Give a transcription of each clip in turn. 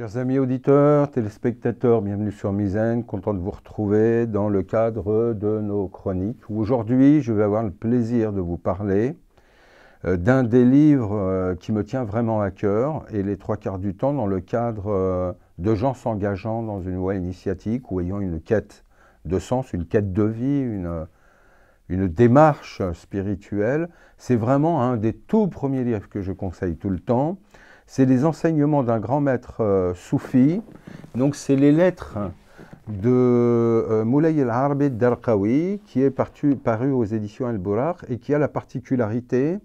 Chers amis auditeurs, téléspectateurs, bienvenue sur Mizan, content de vous retrouver dans le cadre de nos chroniques. Aujourd'hui, je vais avoir le plaisir de vous parler d'un des livres qui me tient vraiment à cœur, et les trois quarts du temps dans le cadre de gens s'engageant dans une voie initiatique ou ayant une quête de sens, une quête de vie, une démarche spirituelle. C'est vraiment un des tout premiers livres que je conseille tout le temps. C'est les enseignements d'un grand maître soufi. Donc c'est les lettres de Moulay al-Arabi al-Darqawi, qui est paru aux éditions Al-Buraq et qui a la particularité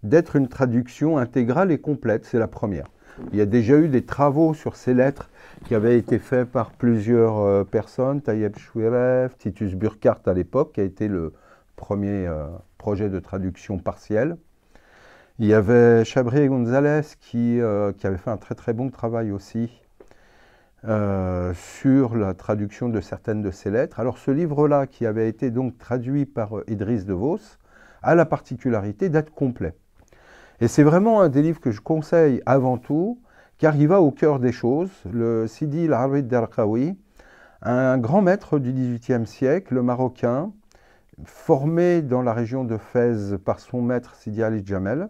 d'être une traduction intégrale et complète. C'est la première. Il y a déjà eu des travaux sur ces lettres qui avaient été faits par plusieurs personnes, Tayyib Chouiref, Titus Burkhardt à l'époque, qui a été le premier projet de traduction partielle. Il y avait Chabri González qui avait fait un très très bon travail aussi sur la traduction de certaines de ces lettres. Alors ce livre-là, qui avait été donc traduit par Idriss de Vos, a la particularité d'être complet. Et c'est vraiment un des livres que je conseille avant tout, car il va au cœur des choses. Le Sidi al-Arabi al-Darqawi, un grand maître du XVIIIe siècle, marocain, formé dans la région de Fès par son maître Sidi Ali Jamel,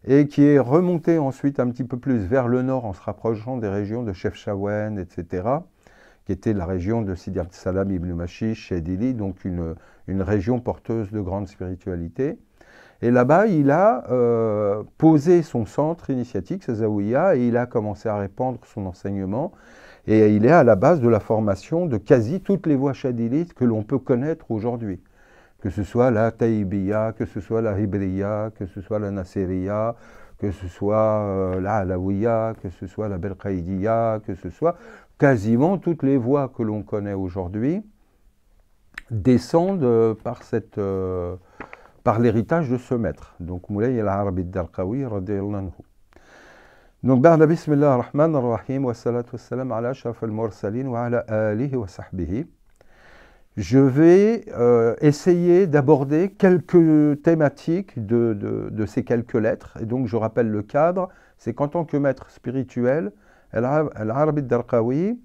et qui est remonté ensuite un petit peu plus vers le nord en se rapprochant des régions de Chefchaouen, etc., qui était la région de Sidi Abdeslam ibn Mashish, Chedili, donc une région porteuse de grande spiritualité. Et là-bas, il a posé son centre initiatique, sa Zawiya, et il a commencé à répandre son enseignement. Et il est à la base de la formation de quasi toutes les voies chadilites que l'on peut connaître aujourd'hui. Que ce soit la Taïbiya, que ce soit la Hibriya, que ce soit la Nasiriya, que ce soit la Alawiya, que ce soit la Belkhaïdiya, que ce soit quasiment toutes les voies que l'on connaît aujourd'hui descendent par l'héritage de ce maître. Donc Moulay al-Arabi al-Darqawi radiyallahu anhu. Donc ba'da bismillah ar-Rahman ar-Rahim wa salatu wa salam ala ashraf al-mursalin wa ala alihi wa sahbihi. Je vais essayer d'aborder quelques thématiques de ces quelques lettres. Et donc, je rappelle le cadre, c'est qu'en tant que maître spirituel, al-Arabi al-Darqawi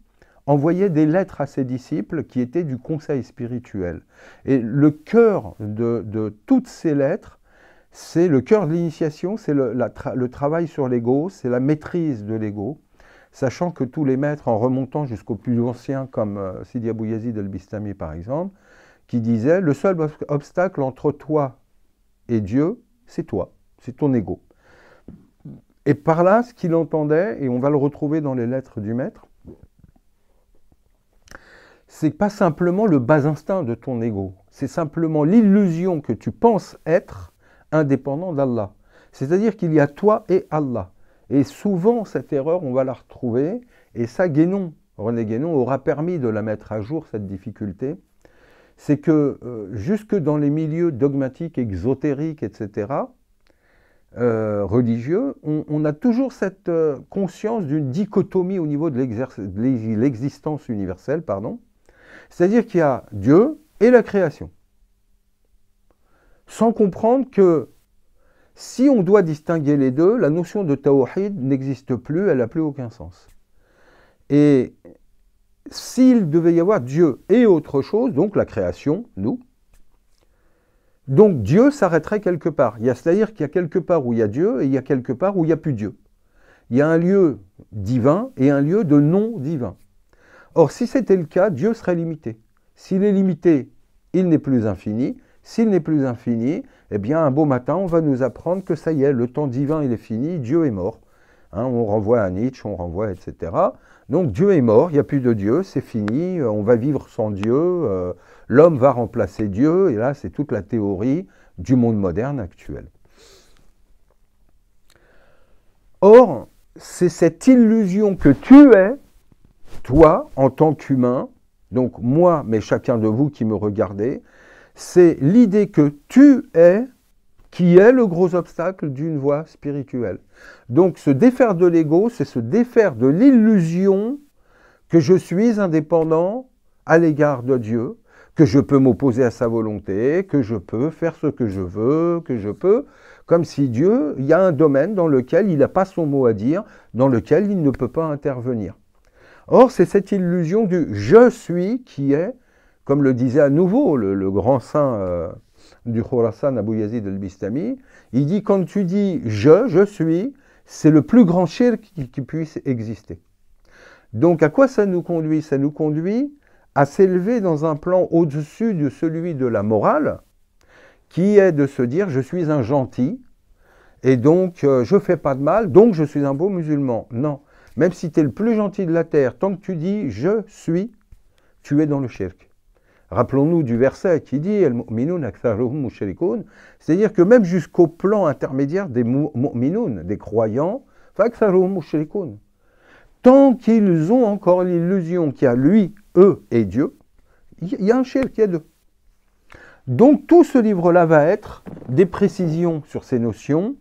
envoyait des lettres à ses disciples qui étaient du conseil spirituel. Et le cœur de toutes ces lettres, c'est le cœur de l'initiation, c'est le travail sur l'ego, c'est la maîtrise de l'ego. Sachant que tous les maîtres, en remontant jusqu'aux plus anciens, comme Sidi Abou Yazid al-Bistami par exemple, qui disaient « Le seul obstacle entre toi et Dieu, c'est toi, c'est ton ego ». Et par là, ce qu'il entendait, et on va le retrouver dans les lettres du maître, c'est pas simplement le bas instinct de ton ego, c'est simplement l'illusion que tu penses être indépendant d'Allah. C'est-à-dire qu'il y a toi et Allah. Et souvent, cette erreur, on va la retrouver, et ça, René Guénon aura permis de la mettre à jour, cette difficulté. C'est que jusque dans les milieux dogmatiques, exotériques, etc., religieux, on a toujours cette conscience d'une dichotomie au niveau de l'existence universelle, pardon. C'est-à-dire qu'il y a Dieu et la création. Sans comprendre que si on doit distinguer les deux, la notion de tawhid n'existe plus, elle n'a plus aucun sens. Et s'il devait y avoir Dieu et autre chose, donc la création, nous, donc Dieu s'arrêterait quelque part. C'est-à-dire qu'il y a quelque part où il y a Dieu et il y a quelque part où il n'y a plus Dieu. Il y a un lieu divin et un lieu de non-divin. Or, si c'était le cas, Dieu serait limité. S'il est limité, il n'est plus infini. S'il n'est plus infini, eh bien, un beau matin, on va nous apprendre que ça y est, le temps divin, il est fini, Dieu est mort. Hein, on renvoie à Nietzsche, on renvoie, etc. Donc, Dieu est mort, il n'y a plus de Dieu, c'est fini, on va vivre sans Dieu, l'homme va remplacer Dieu, et là, c'est toute la théorie du monde moderne actuel. Or, c'est cette illusion que tu es, toi, en tant qu'humain, donc moi, mais chacun de vous qui me regardez, c'est l'idée que tu es qui est le gros obstacle d'une voie spirituelle. Donc se défaire de l'ego, c'est se défaire de l'illusion que je suis indépendant à l'égard de Dieu, que je peux m'opposer à sa volonté, que je peux faire ce que je veux, que je peux, comme si Dieu, il y a un domaine dans lequel il n'a pas son mot à dire, dans lequel il ne peut pas intervenir. Or, c'est cette illusion du « je suis » qui est, comme le disait à nouveau le grand saint du Khurasan, Abu Yazid al-Bistami, il dit « quand tu dis « je suis », c'est le plus grand shirk qui puisse exister. Donc, à quoi ça nous conduit? Ça nous conduit à s'élever dans un plan au-dessus de celui de la morale, qui est de se dire « je suis un gentil, et donc je ne fais pas de mal, donc je suis un beau musulman ». Non, même si tu es le plus gentil de la terre, tant que tu dis « je suis », tu es dans le shirk. Rappelons-nous du verset qui dit « c'est-à-dire que même jusqu'au plan intermédiaire des mu'minoun, des croyants, tant qu'ils ont encore l'illusion qu'il y a lui, eux et Dieu, il y a un shirk, il y a deux. Donc tout ce livre-là va être des précisions sur ces notions,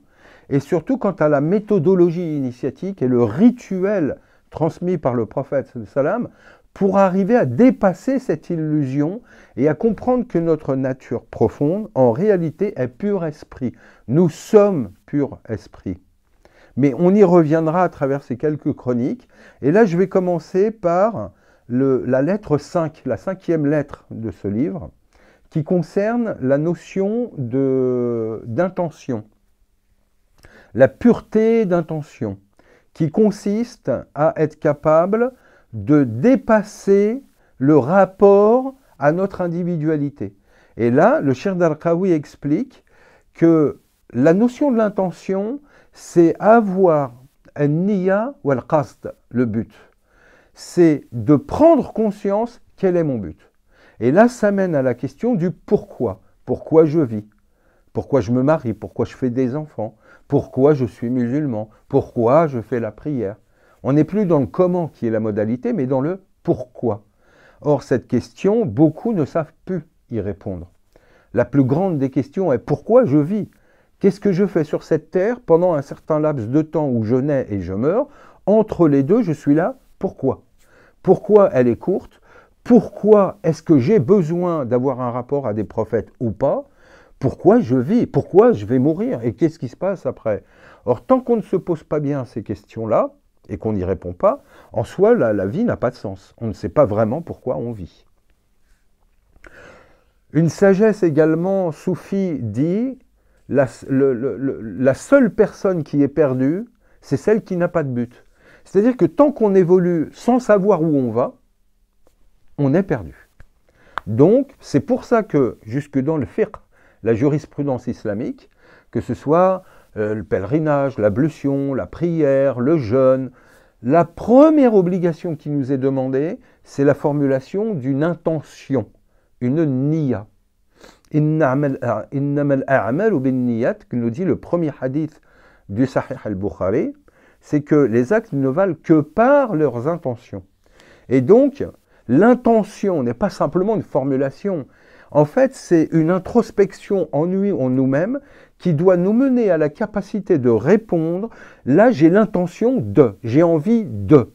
et surtout quant à la méthodologie initiatique et le rituel transmis par le prophète salam, pour arriver à dépasser cette illusion et à comprendre que notre nature profonde, en réalité, est pur esprit. Nous sommes pur esprit. Mais on y reviendra à travers ces quelques chroniques. Et là, je vais commencer par la lettre 5, la 5e lettre de ce livre, qui concerne la notion d'intention. La pureté d'intention, qui consiste à être capable de dépasser le rapport à notre individualité. Et là, le Cheikh Darqawi explique que la notion de l'intention, c'est avoir un niya ou al-qasd, le but. C'est de prendre conscience quel est mon but. Et là, ça mène à la question du pourquoi. Pourquoi je vis? Pourquoi je me marie? Pourquoi je fais des enfants? Pourquoi je suis musulman? Pourquoi je fais la prière? On n'est plus dans le comment qui est la modalité, mais dans le pourquoi. Or, cette question, beaucoup ne savent plus y répondre. La plus grande des questions est pourquoi je vis? Qu'est-ce que je fais sur cette terre pendant un certain laps de temps où je nais et je meurs? Entre les deux, je suis là, pourquoi? Pourquoi elle est courte? Pourquoi est-ce que j'ai besoin d'avoir un rapport à des prophètes ou pas? Pourquoi je vis? Pourquoi je vais mourir? Et qu'est-ce qui se passe après? Or, tant qu'on ne se pose pas bien ces questions-là, et qu'on n'y répond pas, en soi, la vie n'a pas de sens. On ne sait pas vraiment pourquoi on vit. Une sagesse également soufie dit, la seule personne qui est perdue, c'est celle qui n'a pas de but. C'est-à-dire que tant qu'on évolue sans savoir où on va, on est perdu. Donc, c'est pour ça que, jusque dans le fiqh, la jurisprudence islamique, que ce soit le pèlerinage, l'ablution, la prière, le jeûne, la première obligation qui nous est demandée, c'est la formulation d'une intention, une niya. Innamal a'malu bin niyat, que nous dit le premier hadith du Sahih al-Bukhari, c'est que les actes ne valent que par leurs intentions. Et donc, l'intention n'est pas simplement une formulation. En fait, c'est une introspection en nous-mêmes qui doit nous mener à la capacité de répondre. Là, j'ai l'intention de, j'ai envie de.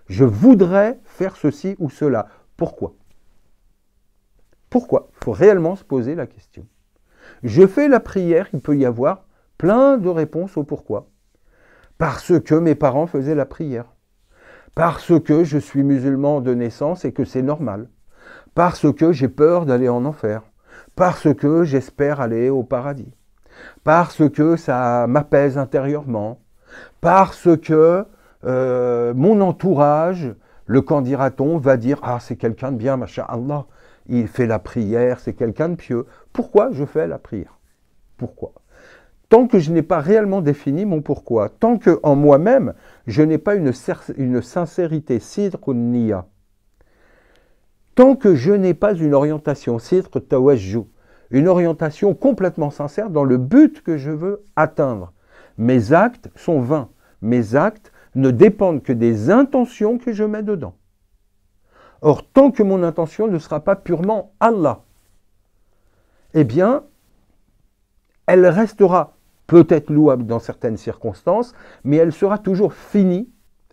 Je voudrais faire ceci ou cela. Pourquoi? Pourquoi? Il faut réellement se poser la question. Je fais la prière, il peut y avoir plein de réponses au pourquoi. Parce que mes parents faisaient la prière. Parce que je suis musulman de naissance et que c'est normal. Parce que j'ai peur d'aller en enfer. Parce que j'espère aller au paradis. Parce que ça m'apaise intérieurement. Parce que mon entourage, le qu'en dira-t-on, va dire « Ah, c'est quelqu'un de bien, masha'Allah, il fait la prière, c'est quelqu'un de pieux. » Pourquoi je fais la prière? Pourquoi? Tant que je n'ai pas réellement défini mon pourquoi, tant qu'en moi-même, je n'ai pas une sincérité, sidq ou niya, tant que je n'ai pas une orientation, sidq tawajjuh, une orientation complètement sincère dans le but que je veux atteindre, mes actes sont vains. Mes actes ne dépendent que des intentions que je mets dedans. Or, tant que mon intention ne sera pas purement Allah, eh bien, elle restera peut-être louable dans certaines circonstances, mais elle sera toujours finie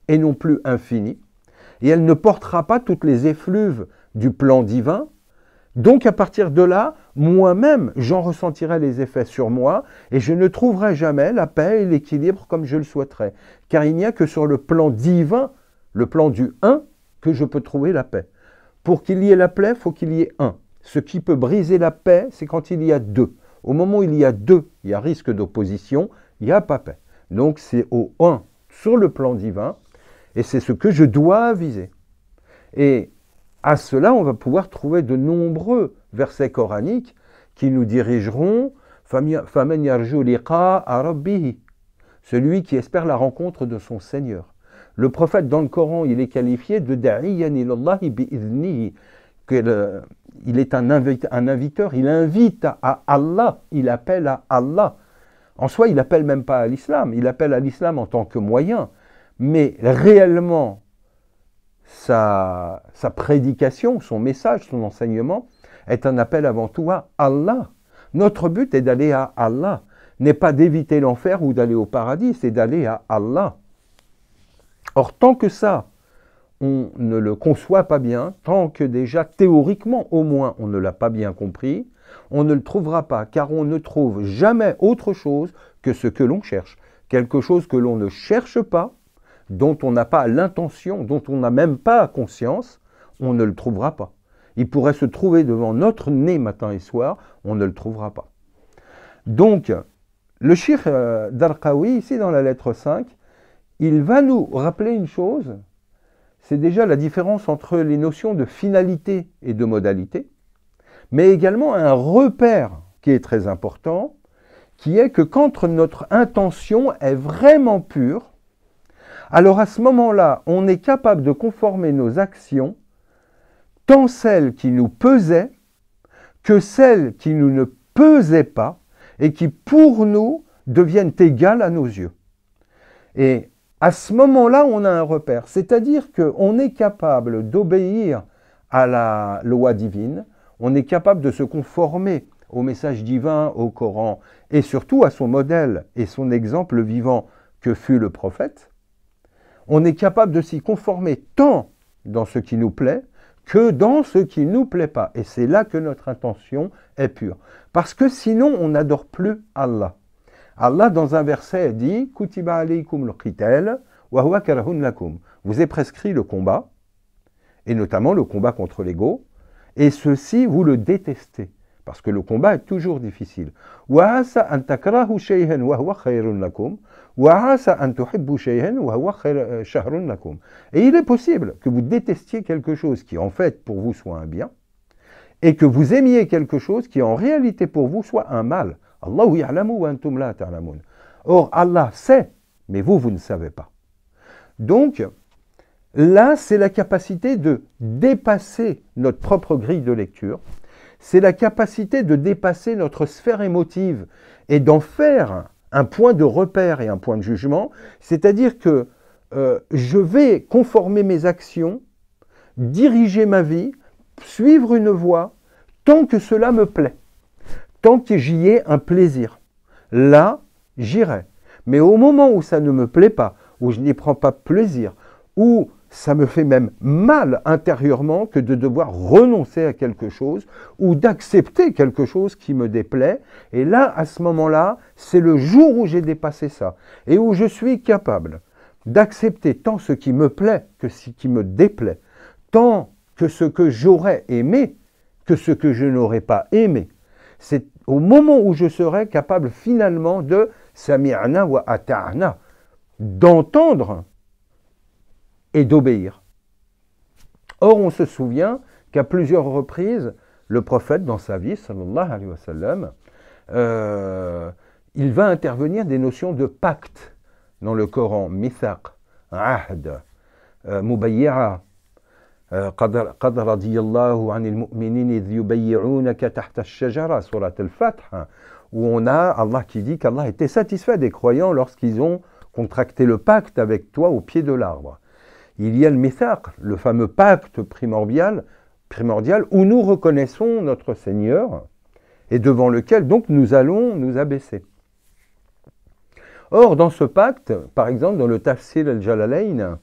et non plus infinie. Et elle ne portera pas toutes les effluves du plan divin, Donc à partir de là, moi-même, j'en ressentirai les effets sur moi et je ne trouverai jamais la paix et l'équilibre comme je le souhaiterais. Car il n'y a que sur le plan divin, le plan du un, que je peux trouver la paix. Pour qu'il y ait la paix, il faut qu'il y ait un. Ce qui peut briser la paix, c'est quand il y a deux. Au moment où il y a deux, il y a risque d'opposition, il n'y a pas paix. Donc c'est au un, sur le plan divin, et c'est ce que je dois viser. Et à cela, on va pouvoir trouver de nombreux versets coraniques qui nous dirigeront « Faman yarju liqa'a rabbihi » celui qui espère la rencontre de son Seigneur. Le prophète dans le Coran, il est qualifié de « da'iyan ilallahi bi'idnihi » il est un inviteur, il invite à Allah, il appelle à Allah. En soi, il n'appelle même pas à l'islam, il appelle à l'islam en tant que moyen, mais réellement, sa prédication, son message, son enseignement est un appel avant tout à Allah. Notre but est d'aller à Allah, n'est pas d'éviter l'enfer ou d'aller au paradis, c'est d'aller à Allah. Or, tant que ça, on ne le conçoit pas bien, tant que déjà théoriquement au moins on ne l'a pas bien compris, on ne le trouvera pas, car on ne trouve jamais autre chose que ce que l'on cherche. Quelque chose que l'on ne cherche pas, dont on n'a pas l'intention, dont on n'a même pas conscience, on ne le trouvera pas. Il pourrait se trouver devant notre nez matin et soir, on ne le trouvera pas. Donc, le Cheikh Darqawi, ici dans la lettre 5, il va nous rappeler une chose, c'est déjà la différence entre les notions de finalité et de modalité, mais également un repère qui est très important, qui est que quand notre intention est vraiment pure, alors à ce moment-là, on est capable de conformer nos actions, tant celles qui nous pesaient, que celles qui nous ne pesaient pas, et qui pour nous deviennent égales à nos yeux. Et à ce moment-là, on a un repère, c'est-à-dire qu'on est capable d'obéir à la loi divine, on est capable de se conformer au message divin, au Coran, et surtout à son modèle et son exemple vivant que fut le prophète. On est capable de s'y conformer tant dans ce qui nous plaît que dans ce qui ne nous plaît pas. Et c'est là que notre intention est pure. Parce que sinon, on n'adore plus Allah. Allah, dans un verset, dit « Kutiba alaykum al-qital wa huwa karahun lakum » vous est prescrit le combat, et notamment le combat contre l'ego, et ceci, vous le détestez, parce que le combat est toujours difficile. « Wa asa an takrahu shay'an wa huwa khayrun lakum » wa asa an tuhibbu shay'an wa huwa sharrun lakum. Et il est possible que vous détestiez quelque chose qui en fait pour vous soit un bien, et que vous aimiez quelque chose qui en réalité pour vous soit un mal. Allahu ya'lamu wa antum la ta'lamun. Or, Allah sait, mais vous, vous ne savez pas. Donc, là, c'est la capacité de dépasser notre propre grille de lecture, c'est la capacité de dépasser notre sphère émotive et d'en faire un point de repère et un point de jugement, c'est-à-dire que je vais conformer mes actions, diriger ma vie, suivre une voie, tant que cela me plaît. Tant que j'y ai un plaisir, là, j'irai. Mais au moment où ça ne me plaît pas, où je n'y prends pas plaisir, où ça me fait même mal intérieurement que de devoir renoncer à quelque chose ou d'accepter quelque chose qui me déplaît, et là, à ce moment-là, c'est le jour où j'ai dépassé ça et où je suis capable d'accepter tant ce qui me plaît que ce qui me déplaît, tant que ce que j'aurais aimé que ce que je n'aurais pas aimé. C'est au moment où je serai capable finalement de sami'na wa ata'na, d'entendre et d'obéir. Or, on se souvient qu'à plusieurs reprises, le prophète, dans sa vie, sallallahu alayhi wa sallam, il va intervenir des notions de pacte dans le Coran, mithaq, ahd, mubayya'a, قد رضي الله عن المؤمنين إذ يبيعونك تحت الشجرة سورة الفتح où on a Allah qui dit qu'Allah était satisfait des croyants lorsqu'ils ont contracté le pacte avec toi au pied de l'arbre. Il y a le mithaq, le fameux pacte primordial où nous reconnaissons notre Seigneur et devant lequel donc nous allons nous abaisser. Or, dans ce pacte, par exemple dans le Tafsir al-Jalalayn,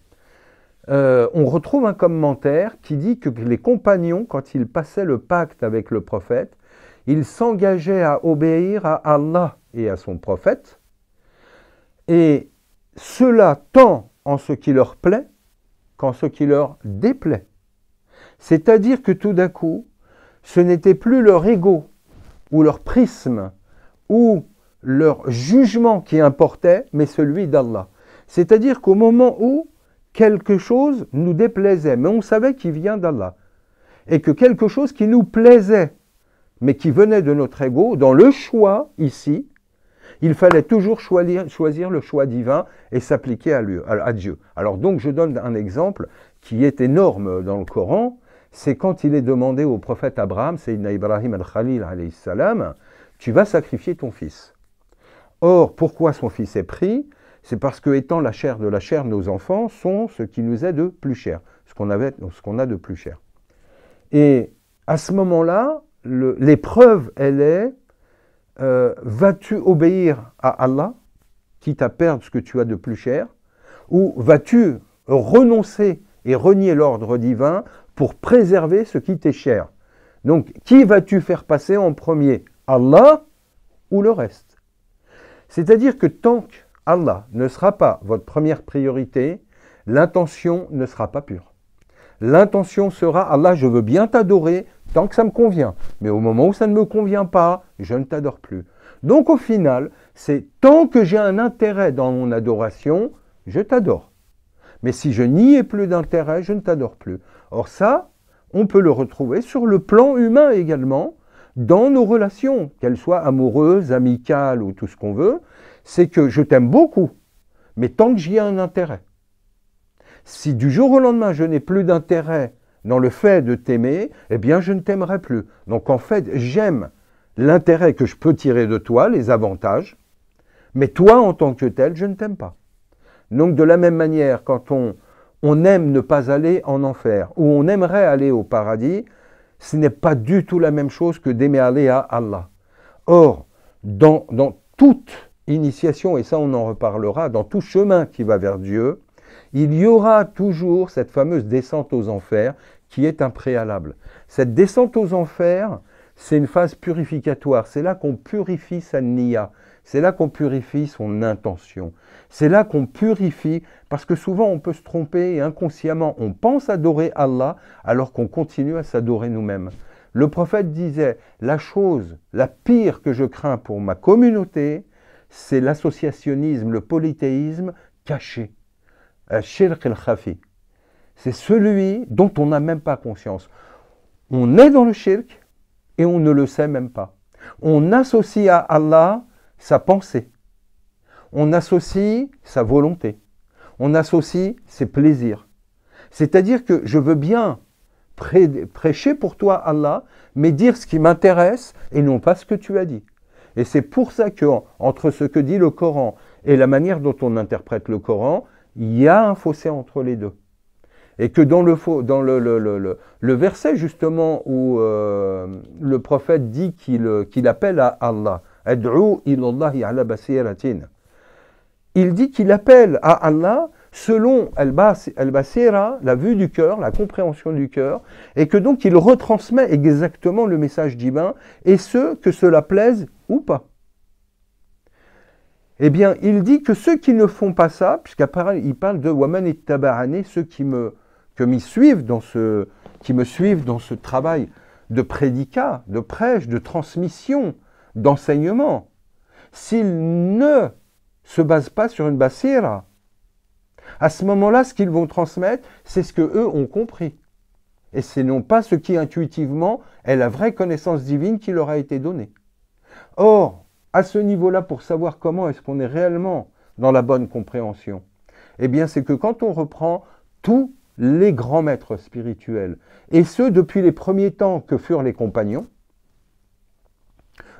on retrouve un commentaire qui dit que les compagnons, quand ils passaient le pacte avec le prophète, ils s'engageaient à obéir à Allah et à son prophète, et cela tant en ce qui leur plaît qu'en ce qui leur déplaît. C'est-à-dire que tout d'un coup, ce n'était plus leur ego ou leur prisme ou leur jugement qui importait, mais celui d'Allah. C'est-à-dire qu'au moment où quelque chose nous déplaisait, mais on savait qu'il vient d'Allah, et que quelque chose qui nous plaisait, mais qui venait de notre ego, dans le choix ici, il fallait toujours choisir le choix divin et s'appliquer à Dieu. Alors donc je donne un exemple qui est énorme dans le Coran, c'est quand il est demandé au prophète Abraham, Sayyidina Ibrahim al-Khalil alayhi salam, tu vas sacrifier ton fils. Or, pourquoi son fils est pris? C'est parce que, étant la chair de nos enfants sont ce qui nous est de plus cher, ce qu'on a de plus cher. Et à ce moment-là, l'épreuve, elle est, vas-tu obéir à Allah, quitte à perdre ce que tu as de plus cher, ou vas-tu renoncer et renier l'ordre divin pour préserver ce qui t'est cher? Donc, qui vas-tu faire passer en premier? Allah ou le reste? C'est-à-dire que tant qu'Allah ne sera pas votre première priorité, l'intention ne sera pas pure. L'intention sera, Allah, je veux bien t'adorer tant que ça me convient. Mais au moment où ça ne me convient pas, je ne t'adore plus. Donc au final, c'est tant que j'ai un intérêt dans mon adoration, je t'adore. Mais si je n'y ai plus d'intérêt, je ne t'adore plus. Or ça, on peut le retrouver sur le plan humain également, dans nos relations, qu'elles soient amoureuses, amicales ou tout ce qu'on veut, c'est que je t'aime beaucoup, mais tant que j'y ai un intérêt. Si du jour au lendemain, je n'ai plus d'intérêt dans le fait de t'aimer, eh bien, je ne t'aimerai plus. Donc, en fait, j'aime l'intérêt que je peux tirer de toi, les avantages, mais toi, en tant que tel, je ne t'aime pas. Donc, de la même manière, quand on aime ne pas aller en enfer, ou on aimerait aller au paradis, ce n'est pas du tout la même chose que d'aimer aller à Allah. Or, dans toute initiation, et ça on en reparlera, dans tout chemin qui va vers Dieu, il y aura toujours cette fameuse descente aux enfers qui est un préalable. Cette descente aux enfers, c'est une phase purificatoire. C'est là qu'on purifie sa niya. C'est là qu'on purifie son intention. C'est là qu'on purifie, parce que souvent on peut se tromper et inconsciemment on pense adorer Allah alors qu'on continue à s'adorer nous-mêmes. Le prophète disait, la chose la pire que je crains pour ma communauté, c'est l'associationnisme, le polythéisme caché. Shirk al-Khafi. C'est celui dont on n'a même pas conscience. On est dans le shirk et on ne le sait même pas. On associe à Allah sa pensée. On associe sa volonté. On associe ses plaisirs. C'est-à-dire que je veux bien prêcher pour toi Allah, mais dire ce qui m'intéresse et non pas ce que tu as dit. Et c'est pour ça qu'entre ce que dit le Coran et la manière dont on interprète le Coran, il y a un fossé entre les deux. Et que dans le verset justement où le prophète dit qu'il appelle à Allah, « Ad'u ilallahi ala basiratin », il dit qu'il appelle à Allah selon al-basira, la vue du cœur, la compréhension du cœur, et que donc il retransmet exactement le message divin, et ce, que cela plaise ou pas. Eh bien, il dit que ceux qui ne font pas ça, puisqu'après il parle de « waman ittaba'ani », ceux qui me suivent dans ce travail de prédicat, de prêche, de transmission, d'enseignement, s'ils ne se basent pas sur une basira, à ce moment-là, ce qu'ils vont transmettre, c'est ce qu'eux ont compris. Et c'est non pas ce qui intuitivement est la vraie connaissance divine qui leur a été donnée. Or, à ce niveau-là, pour savoir comment est-ce qu'on est réellement dans la bonne compréhension, eh bien, c'est que quand on reprend tous les grands maîtres spirituels, et ceux depuis les premiers temps que furent les compagnons,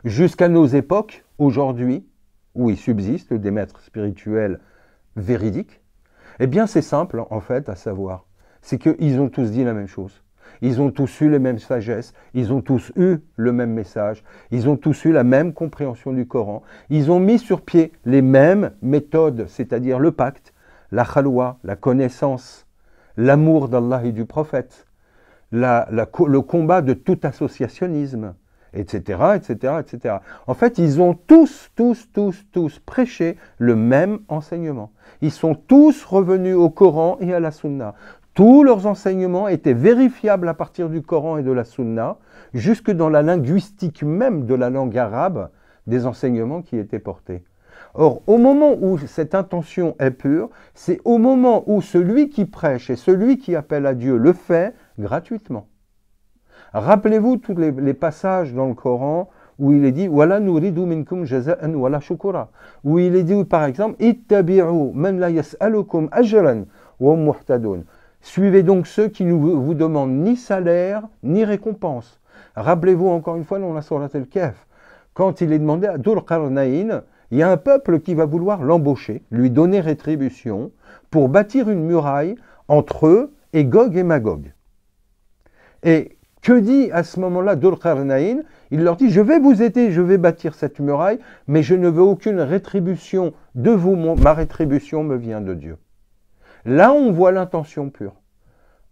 jusqu'à nos époques, aujourd'hui, où il subsiste des maîtres spirituels véridiques, eh bien, c'est simple, en fait, à savoir. C'est qu'ils ont tous dit la même chose. Ils ont tous eu les mêmes sagesses, ils ont tous eu le même message, ils ont tous eu la même compréhension du Coran, ils ont mis sur pied les mêmes méthodes, c'est-à-dire le pacte, la khalwa, la connaissance, l'amour d'Allah et du prophète, le combat de tout associationnisme, etc., etc., etc. En fait, ils ont tous prêché le même enseignement. Ils sont tous revenus au Coran et à la Sunna. Tous leurs enseignements étaient vérifiables à partir du Coran et de la Sunna, jusque dans la linguistique même de la langue arabe, des enseignements qui étaient portés. Or, au moment où cette intention est pure, c'est au moment où celui qui prêche et celui qui appelle à Dieu le fait gratuitement. Rappelez-vous tous les passages dans le Coran où il est dit wala nuridu minkum jaza'an wala shukura, où il est dit par exemple ittabi'u man la yas'alukum ajran wa hum muhtadun. Suivez donc ceux qui ne vous demandent ni salaire ni récompense. Rappelez-vous encore une fois dans la sourate Al-Kahf, quand il est demandé à Dhul Qarnayn, il y a un peuple qui va vouloir l'embaucher, lui donner rétribution pour bâtir une muraille entre eux et Gog et Magog. Et que dit à ce moment-là Dhul Qarnayn? Il leur dit, je vais vous aider, je vais bâtir cette muraille, mais je ne veux aucune rétribution de vous, ma rétribution me vient de Dieu. Là, on voit l'intention pure.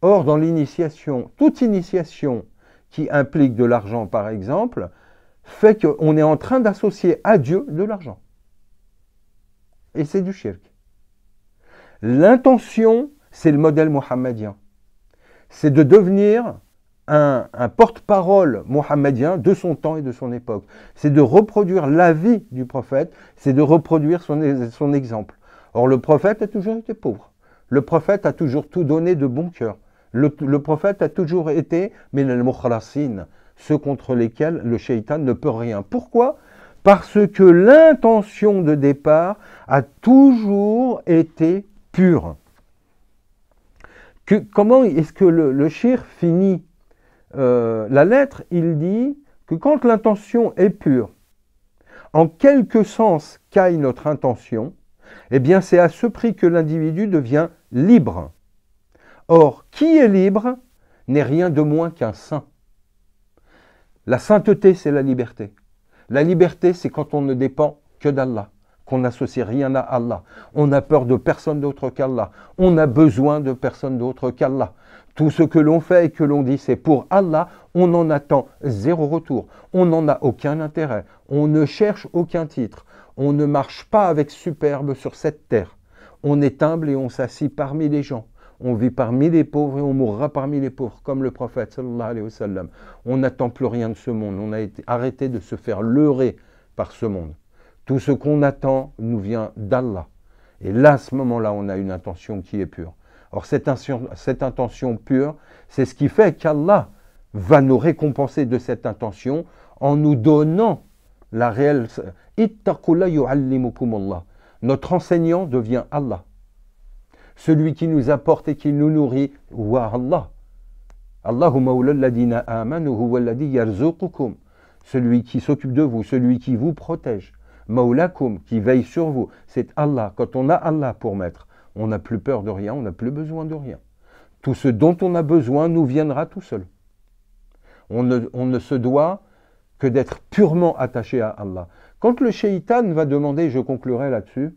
Or, dans l'initiation, toute initiation qui implique de l'argent, par exemple, fait qu'on est en train d'associer à Dieu de l'argent. Et c'est du shirk. L'intention, c'est le modèle mohammedien. C'est de devenir un porte-parole mohammedien de son temps et de son époque. C'est de reproduire la vie du prophète, c'est de reproduire son exemple. Or, le prophète a toujours été pauvre. Le prophète a toujours tout donné de bon cœur. Le prophète a toujours été min al-mukhlasin, ceux contre lesquels le shaitan ne peut rien. Pourquoi? Parce que l'intention de départ a toujours été pure. Comment est-ce que le shir finit la lettre? Il dit que quand l'intention est pure, en quelque sens qu'aille notre intention, eh bien c'est à ce prix que l'individu devient libre. Or, qui est libre n'est rien de moins qu'un saint. La sainteté, c'est la liberté. La liberté, c'est quand on ne dépend que d'Allah, qu'on n'associe rien à Allah. On n'a peur de personne d'autre qu'Allah. On a besoin de personne d'autre qu'Allah. Tout ce que l'on fait et que l'on dit, c'est pour Allah. On en attend zéro retour. On n'en a aucun intérêt. On ne cherche aucun titre. On ne marche pas avec superbe sur cette terre. On est humble et on s'assit parmi les gens. On vit parmi les pauvres et on mourra parmi les pauvres, comme le prophète sallallahu alayhi wa sallam. On n'attend plus rien de ce monde. On a arrêté de se faire leurrer par ce monde. Tout ce qu'on attend nous vient d'Allah. Et là, à ce moment-là, on a une intention qui est pure. Or, cette intention pure, c'est ce qui fait qu'Allah va nous récompenser de cette intention en nous donnant la réelle... Ittaqullah yu'allimukumullah. Notre enseignant devient Allah. Celui qui nous apporte et qui nous nourrit, wa Allah. Allahu mawla alladhina amanu huwa alladhi yarzuqukum. Celui qui s'occupe de vous, celui qui vous protège. Mawlakum, qui veille sur vous, c'est Allah. Quand on a Allah pour maître, on n'a plus peur de rien, on n'a plus besoin de rien. Tout ce dont on a besoin nous viendra tout seul. On ne se doit que d'être purement attaché à Allah. Quand le shaitan va demander, je conclurai là-dessus,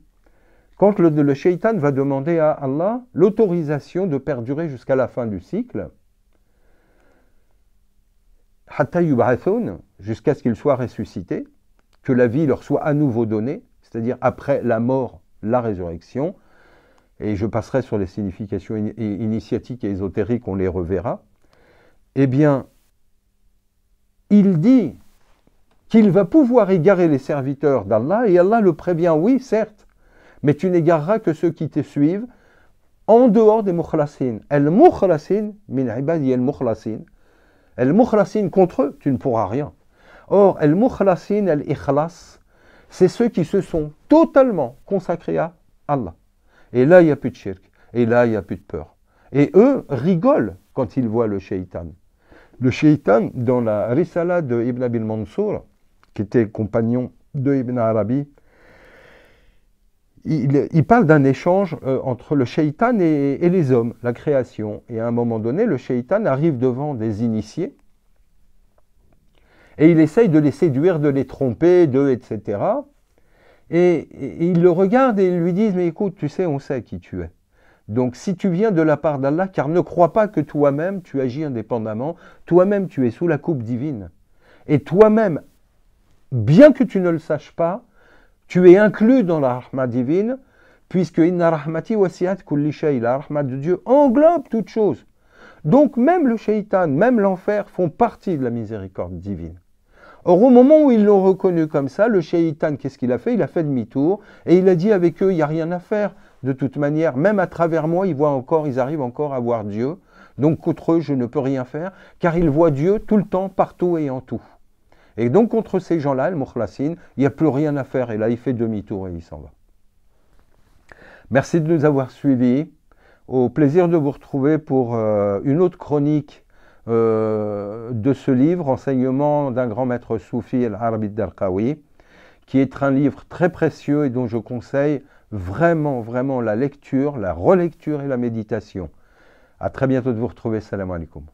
quand le shaitan va demander à Allah l'autorisation de perdurer jusqu'à la fin du cycle, hatta yub'athun, jusqu'à ce qu'il soit ressuscité, que la vie leur soit à nouveau donnée, c'est-à-dire après la mort, la résurrection, et je passerai sur les significations initiatiques et ésotériques, on les reverra, eh bien, il dit qu'il va pouvoir égarer les serviteurs d'Allah, et Allah le prévient, oui, certes, mais tu n'égareras que ceux qui te suivent en dehors des mukhlasin. Al-mukhlasin, min ibadi al-mukhlasin. Al-mukhlasin, contre eux, tu ne pourras rien. Or, al-mukhlasin, al-ikhlas, c'est ceux qui se sont totalement consacrés à Allah. Et là, il n'y a plus de shirk. Et là, il n'y a plus de peur. Et eux rigolent quand ils voient le shaitan. Le shaitan, dans la Risala de Ibn Abil Mansour, qui était compagnon de Ibn Arabi, il parle d'un échange entre le shaitan et les hommes, la création. Et à un moment donné, le shaitan arrive devant des initiés et il essaye de les séduire, de les tromper, etc. Et il le regarde et ils lui disent, mais écoute, tu sais, on sait qui tu es. Donc si tu viens de la part d'Allah, car ne crois pas que toi-même tu agis indépendamment, toi-même tu es sous la coupe divine. Et toi-même, bien que tu ne le saches pas, tu es inclus dans la rahma divine, puisque inna rahmati wasi'at kulli shay, la rahma de Dieu englobe toute chose. Donc même le shaitan, même l'enfer font partie de la miséricorde divine. Or au moment où ils l'ont reconnu comme ça, le shaitan, qu'est-ce qu'il a fait? Il a fait demi-tour et il a dit avec eux, il n'y a rien à faire. De toute manière, même à travers moi, ils arrivent encore à voir Dieu. Donc contre eux, je ne peux rien faire, car ils voient Dieu tout le temps, partout et en tout. Et donc contre ces gens-là, le Mukhlasin, il n'y a plus rien à faire. Et là, il fait demi-tour et il s'en va. Merci de nous avoir suivis. Au plaisir de vous retrouver pour une autre chronique de ce livre, Enseignement d'un grand maître soufi, Al-Arabi al-Darqawi, qui est un livre très précieux et dont je conseille vraiment, vraiment la lecture, la relecture et la méditation. À très bientôt de vous retrouver. Salam alaikum.